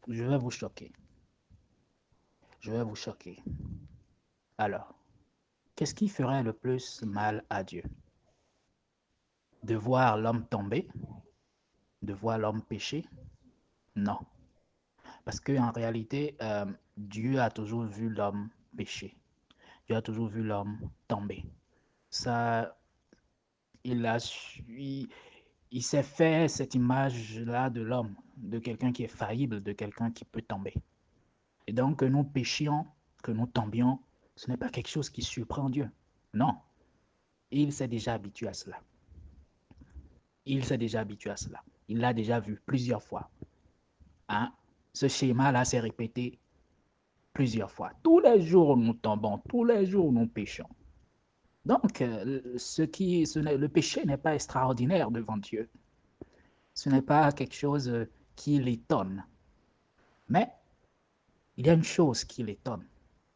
Je vais vous choquer. Je vais vous choquer. Alors, qu'est-ce qui ferait le plus mal à Dieu? De voir l'homme tomber? De voir l'homme pécher? Non. Parce qu'en réalité, Dieu a toujours vu l'homme pécher. Dieu a toujours vu l'homme tomber. Ça, il a su- il s'est fait cette image-là de l'homme, de quelqu'un qui est faillible, de quelqu'un qui peut tomber. Et donc, que nous péchions, que nous tombions, ce n'est pas quelque chose qui surprend Dieu. Non, il s'est déjà habitué à cela. Il s'est déjà habitué à cela. Il l'a déjà vu plusieurs fois. Hein? Ce schéma-là s'est répété plusieurs fois. Tous les jours, nous tombons, tous les jours, nous péchons. Donc, le péché n'est pas extraordinaire devant Dieu. Ce n'est pas quelque chose qui l'étonne. Mais il y a une chose qui l'étonne.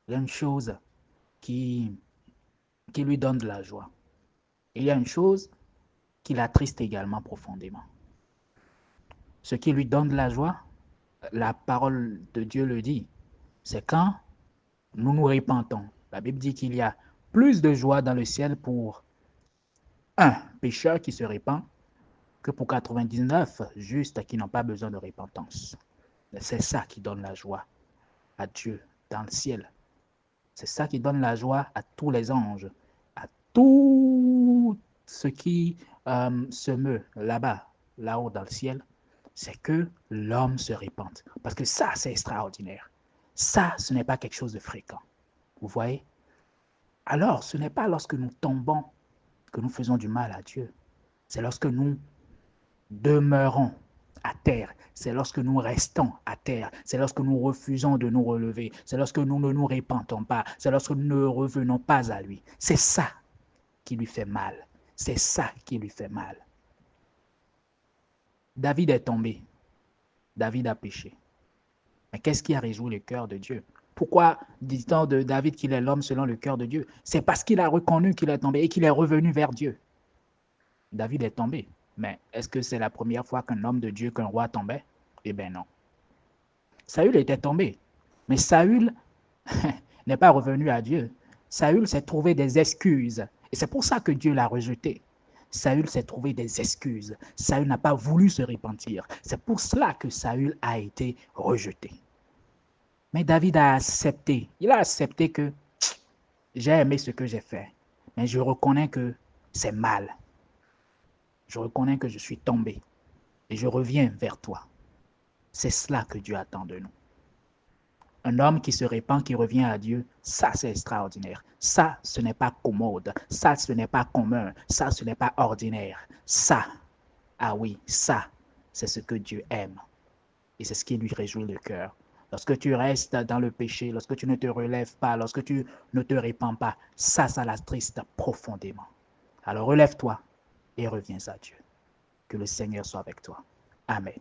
Il y a une chose qui, qui lui donne de la joie. Et il y a une chose qui l'attriste également profondément. Ce qui lui donne de la joie, la parole de Dieu le dit, c'est quand nous nous repentons. La Bible dit qu'il y a plus de joie dans le ciel pour un pécheur qui se répand que pour 99 justes qui n'ont pas besoin de repentance. C'est ça qui donne la joie à Dieu dans le ciel. C'est ça qui donne la joie à tous les anges, à tout ce qui se meut là-bas, là-haut dans le ciel. C'est que l'homme se répande. Parce que ça, c'est extraordinaire. Ça, ce n'est pas quelque chose de fréquent. Vous voyez? Alors, ce n'est pas lorsque nous tombons que nous faisons du mal à Dieu. C'est lorsque nous demeurons à terre. C'est lorsque nous restons à terre. C'est lorsque nous refusons de nous relever. C'est lorsque nous ne nous répentons pas. C'est lorsque nous ne revenons pas à lui. C'est ça qui lui fait mal. C'est ça qui lui fait mal. David est tombé. David a péché. Mais qu'est-ce qui a réjoui le cœur de Dieu? Pourquoi dit-on de David qu'il est l'homme selon le cœur de Dieu? C'est parce qu'il a reconnu qu'il est tombé et qu'il est revenu vers Dieu. David est tombé. Mais est-ce que c'est la première fois qu'un homme de Dieu, qu'un roi tombait? Eh bien non. Saül était tombé. Mais Saül n'est pas revenu à Dieu. Saül s'est trouvé des excuses. Et c'est pour ça que Dieu l'a rejeté. Saül s'est trouvé des excuses. Saül n'a pas voulu se repentir. C'est pour cela que Saül a été rejeté. Mais David a accepté. Il a accepté que j'ai aimé ce que j'ai fait. Mais je reconnais que c'est mal. Je reconnais que je suis tombé. Et je reviens vers toi. C'est cela que Dieu attend de nous. Un homme qui se répand, qui revient à Dieu, ça c'est extraordinaire. Ça, ce n'est pas commode. Ça, ce n'est pas commun. Ça, ce n'est pas ordinaire. Ça, ah oui, ça, c'est ce que Dieu aime. Et c'est ce qui lui réjouit le cœur. Lorsque tu restes dans le péché, lorsque tu ne te relèves pas, lorsque tu ne te répands pas, ça l'attriste profondément. Alors relève-toi et reviens à Dieu. Que le Seigneur soit avec toi. Amen.